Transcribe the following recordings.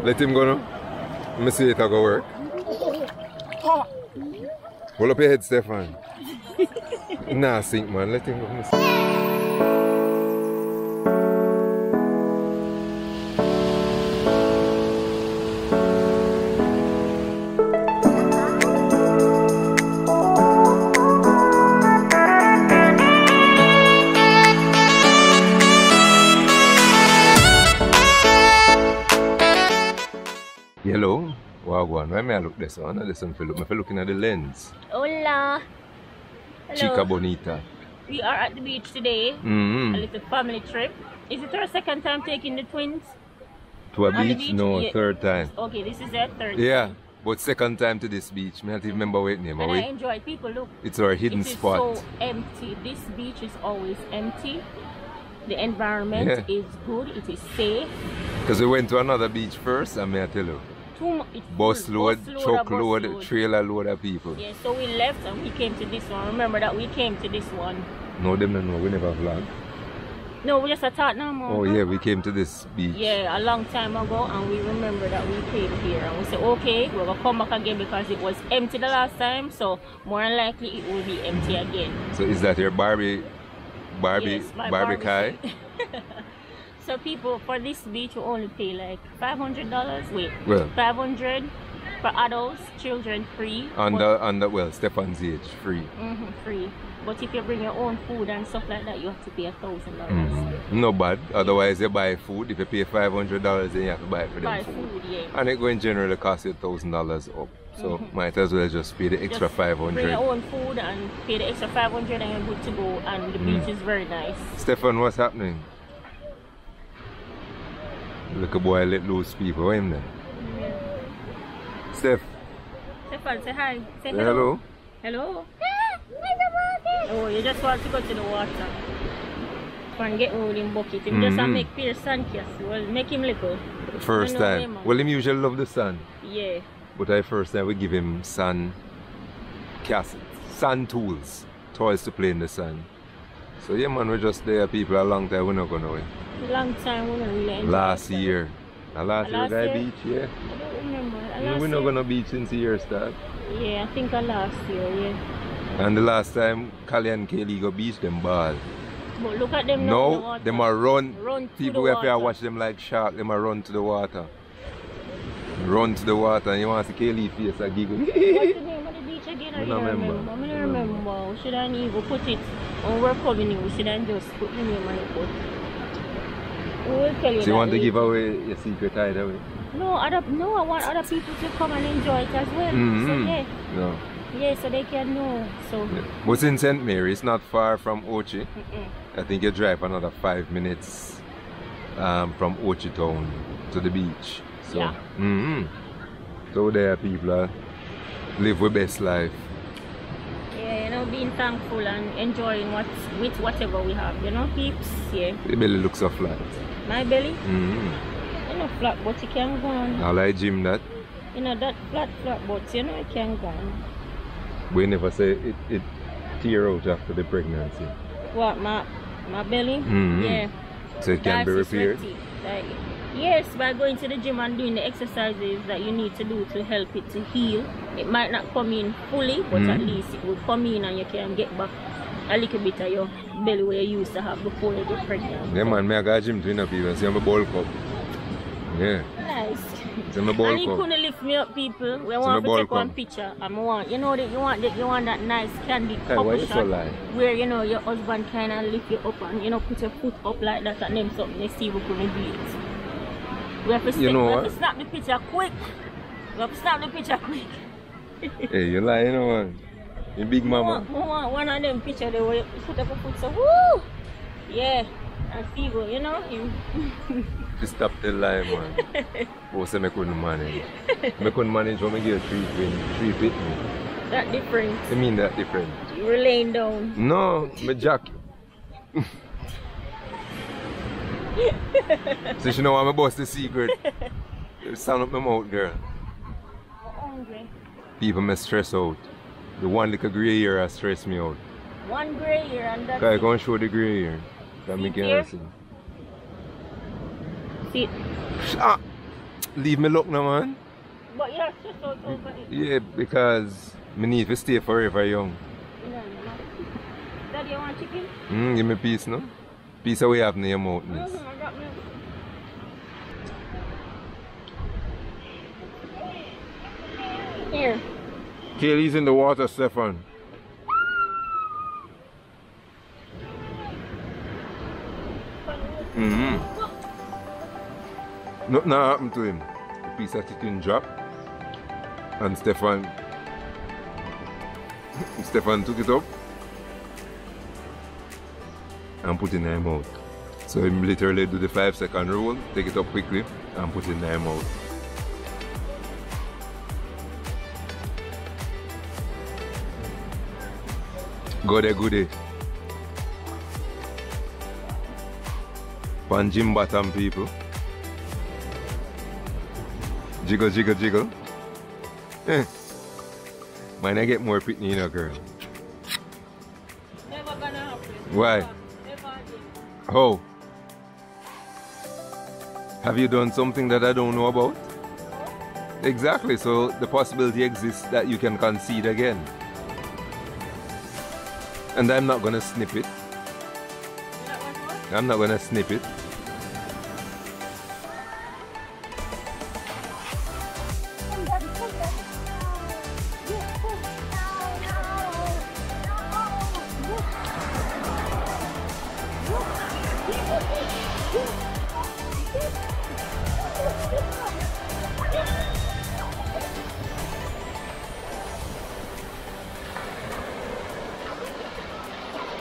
Let him go now. Let me see it go work. Hold up your head, Stefan. Nah, sink man, let him go. Hello, Wagwan. Why may I look this one? This one look. I'm looking at the lens. Hola. Hello. Chica bonita. We are at the beach today. A little family trip. Is it our second time taking the twins? To a beach? beach? No, Yeah. third time. Okay, this is their third Yeah, time. but second time to this beach. I don't even remember what name. And I enjoy people. Look. It's our hidden it is spot. so empty. This beach is always empty. The environment is good. It is safe. Because we went to another beach first, and I tell you. Bus load, truck load, trailer load of people. Yeah, so we left and we came to this one. Remember that we came to this one. No, them don't know. We never vlog. No, we just thought no more. Oh yeah, we came to this beach. Yeah, a long time ago, and we remember that we came here. And we said, okay, we're gonna come back again because it was empty the last time. So more than likely it will be empty again. So is that your Barbie Kai? So people, for this beach you only pay like $500. Wait, well, $500 for adults, children free. Under well, Stefan's age free. Free. But if you bring your own food and stuff like that, you have to pay $1,000. No bad. Otherwise you buy food. If you pay $500, then you have to buy it for them food. Yeah. And it going generally cost you $1,000 up. So might as well just pay the extra just $500. Bring your own food and pay the extra $500 and you're good to go. And the beach is very nice. Stefan, what's happening? Look a boy let loose people. What him there? Steph. Stefan, say hi. Say hello. Hello. Oh, you just want to go to the water. And get all in bucket. Him just make Pierre sun castle. Well, make him little. First time. Well, him usually love the sun. Yeah. But the first time we give him sun castle, sun tools, toys to play in the sun. So yeah man, we're just there people a long time, we're not gonna win. Long time we don't really enjoy last year. Last year beach, yeah. I don't remember. We're not gonna beach since the year start. Yeah, I think last year, yeah. And the last time Kali and Kaylee go beach them ball. But look at them now. No, them are run people the have to watch them like shark, them are run to the water. Run to the water and you want to see Kaylee face and giggle. What's the name of the beach again? I don't remember. I don't remember. We shouldn't even put it on we're coming in. We shouldn't just put the name on it. We will tell you. So you want to give away your secret hideaway? No, I want other people to come and enjoy it as well. So yeah. No. Yeah, so they can know. So. Yeah. But in St. Mary, it's not far from Ochi. I think you drive another 5 minutes from Ochi town to the beach. So, yeah. So there people live with best life. Yeah, you know, being thankful and enjoying with whatever we have, you know, peeps. Yeah. The belly looks so flat. My belly? You know, flat, but you can go on. I like Jim that. You know, that flat, but you know, it can go on. We never say it tear out after the pregnancy. What, my belly? Yeah. So it can be repaired? Like, yes, by going to the gym and doing the exercises that you need to do to help it to heal. It might not come in fully, but at least it will come in and you can get back a little bit of your belly where you used to have before you get pregnant. Yeah man, I got gym to people and see I'm a bulk up. Yeah. Nice. So I'm a bulk and you couldn't lift me up, people. We want to take one picture. And you know that you want that nice candid couple shot where you know your husband kind of lift you up and you know put your foot up like that and then something they see we couldn't do it. We have to snap the picture quick. We have to snap the picture quick. Hey, you lying, you know man. You big mama. One of them picture there where you put up a foot so woo! Yeah. And see go, you know him. Just stop the lie man. But say I couldn't manage. I couldn't manage when I get 3 feet. That different. I mean that different. You were laying down. No, my jack. So you know I'm about the secret. Stand up my mouth, girl. I'm hungry. People may stress out. The one little grey hair has stressed me out. One grey hair and that's I can't show the grey hair. That make you see. See. Ah. leave me look now, man. But you're stressed out over it. Yeah, because me need to stay forever young. No. Daddy, you want chicken? Give me a piece, no? Piece of we have in your mouth, miss. Here. Kaylee's in the water, Stefan. Nothing happened to him. A piece of chicken drop. And Stefan took it up and put it in her mouth. So he literally do the 5-second rule, take it up quickly and put it in her mouth. Goody. Pan gym bottom people. Jiggle. Mine I get more pitney, you know, girl. Never gonna happen. Why? Never again. How? Have you done something that I don't know about? Exactly, so the possibility exists that you can concede again. And I'm not gonna snip it. I'm not gonna snip it.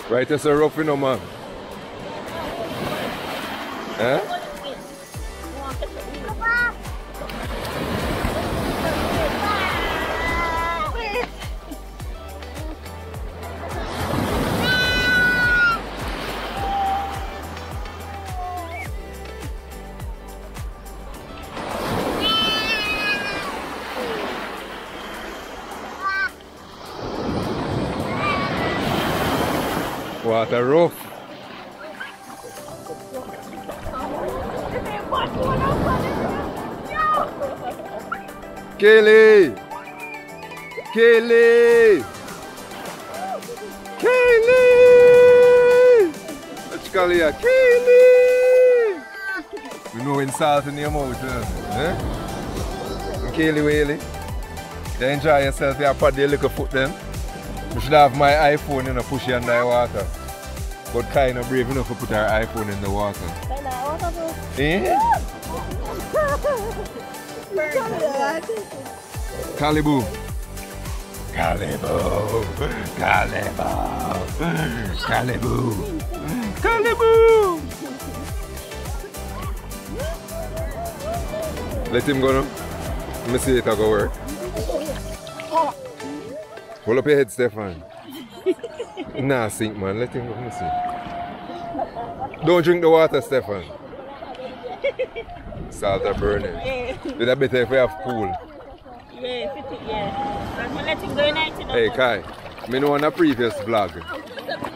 Right, that's a rough, you know, man. Huh? Water rough. Kaylee! What you call here? Kaylee! You know when salt in your mouth, eh? Kaylee, you enjoy yourself, you put your little foot then. I should have my iPhone, you know, push it under the water. But kind of brave enough to put our iPhone in the water. Eh? Calibu. Let him go now. Let me see it go work. Hold up your head, Stefan. Nah, sink, man. Let him go. Let me see. Don't drink the water, Stefan. Salt are burning. Yeah. It's better if we have pool. Yeah, I'm gonna let him go in. Hey, Kai. I know on a previous vlog,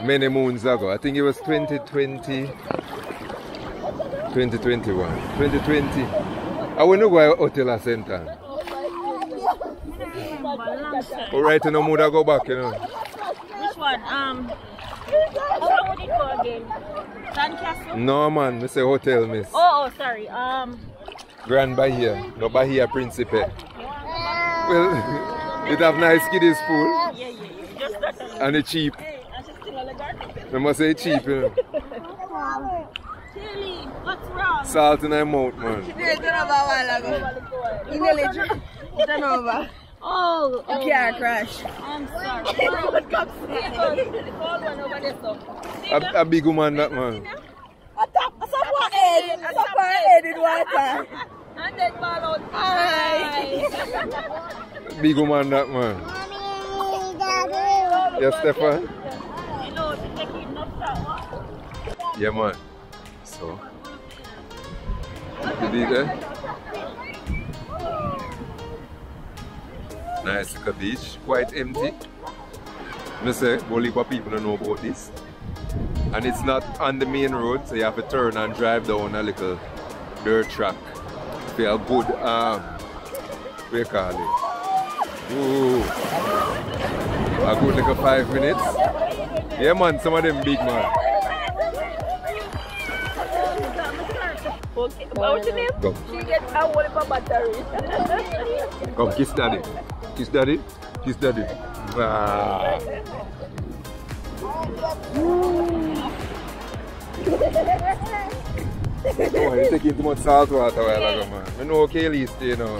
many moons ago, I think it was 2020, 2021, 2020. I want to go to Hotel Center. Alright, no mood I go back, you know. Which one? How would it go again? Castle? No, man, I say hotel, miss. Oh, sorry. Grand Bahia. No, Bahia Principe. Well, it have nice kiddies pool. Yeah. Just that. And it's cheap. Hey, I should still oligarchy. I must say cheap, you know. Chili, what's wrong? Salt in her mouth, man. Oh, you can't crash. I'm sorry. A big woman, that man. Someone head in water. And then ball out. Big woman, that man. Yes, Stefan? You know, to take it enough that one. Yeah, man. So, you did that? Nice little beach, quite empty. I say, only people don't know about this. And it's not on the main road, so you have to turn and drive down a little dirt track Feel good we call it. Ooh. A good like 5 minutes. Yeah man, some of them big man. Okay, what's your name? Go. She gets a whole of a battery. Come kiss daddy. Kiss daddy. Kiss daddy. Ah. Oh, you're taking too much salt water while ago, man. I know Kaylee stay, you know.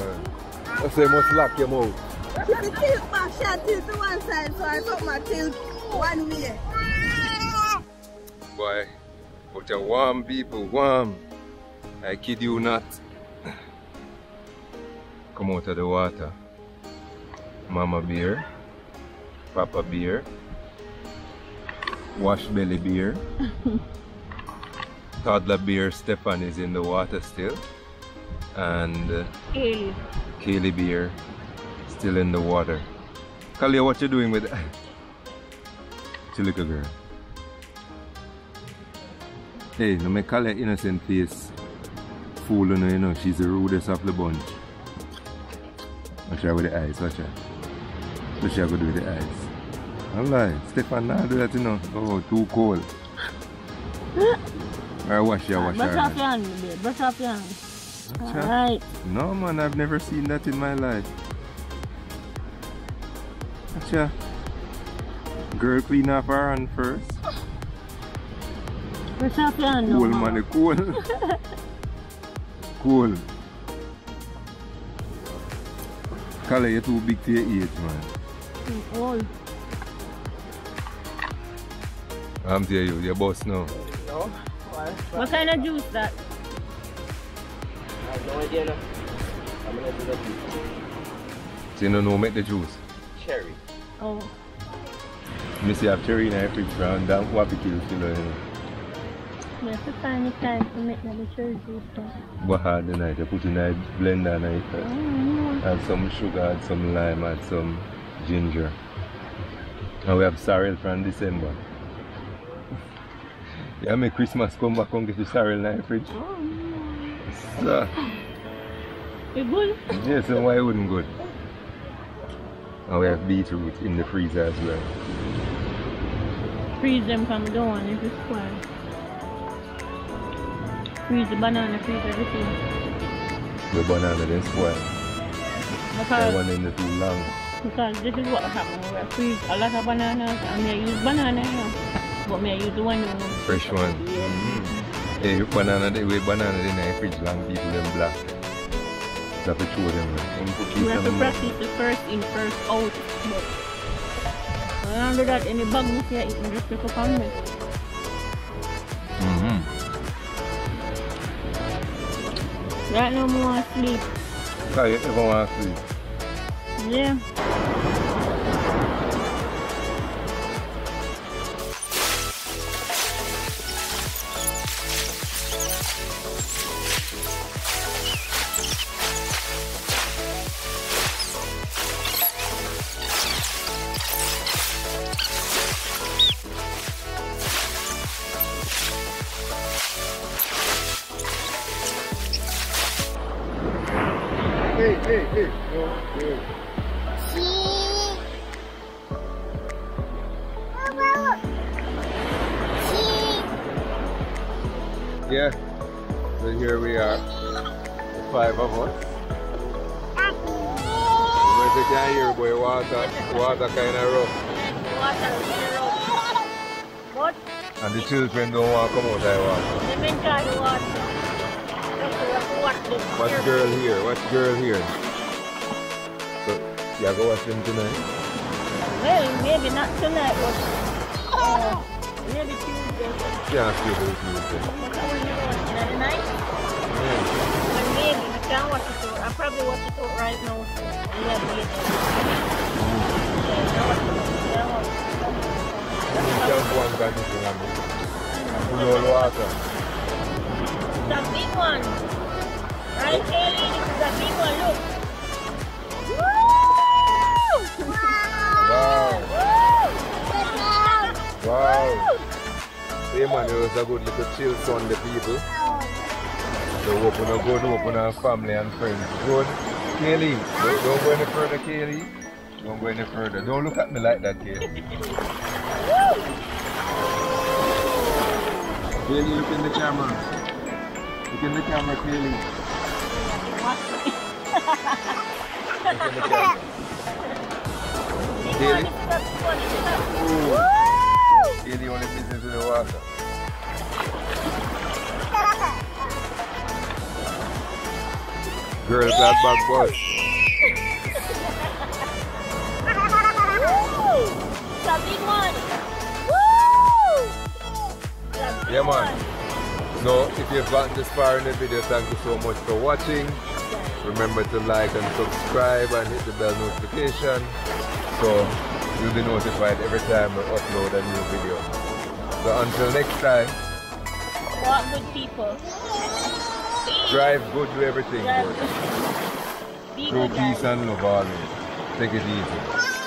I say must lock your mouth. If you tilt back, she tilt to one side, so I took my tilt one way. Boy, but you're warm people, warm. I kid you not. Come out of the water. Mama bear, Papa bear, wash belly bear. Toddler bear Stefan is in the water still, and Kaylee bear still in the water. Kalia, what you doing with that? Little girl. Hey, no make Kalia innocent face fool, you know, she's the rudest of the bunch. Watch her with the eyes, watch her. Watch her go do with the eyes. Alright, Stefan, now do that, you know. Oh, too cold. Alright, wash your Brush off your hand, babe. Brush off your hand. Alright. No man, I've never seen that in my life. Acha. Girl, clean off her hand first. Brush off your hand, cool, no, man, cool. Cool. Kala, you're too big to your age, man. Old. I'm telling you, you're boss now. No. What kind of juice that? I have no idea. No. I'm gonna do that juice. So you don't know make the juice? Cherry. Oh. Me see have cherry in the fridge round down what kill still, you know. There's a tiny time to make the cherry juice. What hard the night? You put in a blender and I add some sugar, add some lime, add some ginger. And we have sorrel from December. Yeah, make Christmas come back and get the sorrel in the fridge. So, it's good? yeah, so why it wouldn't good? And we have beetroot in the freezer as well. Freeze them from down if it's spoiled. Freeze the banana, freeze everything. The banana then spoil. The one in the too long. Because this is what happens when we freeze a lot of bananas and we use banana, you know. But me I use the one fresh one. Yeah. Hey, banana, the way banana in the fridge long, people them black. You have to show them. We have to practice the first in, first out. But under that, any bag you see, it can just pick up on me. Right now, I want to sleep. Why you ever want to sleep? Yeah. Hey. No. Yeah, so here we are, the 5 of us. As you can hear, boy, water kind of rough. Water is rough. What? And the children don't want to come out of the water. They enjoy the water. Watch girl here, watch girl here. So, you go watch them tonight? Well, maybe not tonight, but maybe Tuesday. Yeah, Tuesday. But I will never watch it at night. Yeah. But maybe I can't watch it out. I'll probably watch it out right now. So yeah, You can't go and catch it on me. Full of water. It's a big one. Right, Kelly? This is a big one. Look. Woo! Wow. Hey man, it was a good little chill Sunday, people. So So hope you know good, hope you know family and friends. Good. Kaylee, don't go any further, Kaylee. Don't go any further. Don't look at me like that, Kaylee. Kaylee, look in the camera. Look in the camera, Kaylee. Look in the camera. Kaylee. Kaylee only business in the water. Girl, that bag boss. It's a big one. Woo! Yeah, man. So, if you've gotten this far in the video, thank you so much for watching. Remember to like and subscribe and hit the bell notification so you'll be notified every time we upload a new video. So until next time, Walk good, people. drive good, do everything Drive good. good. Be Through good, peace guys. and love always. Take it easy.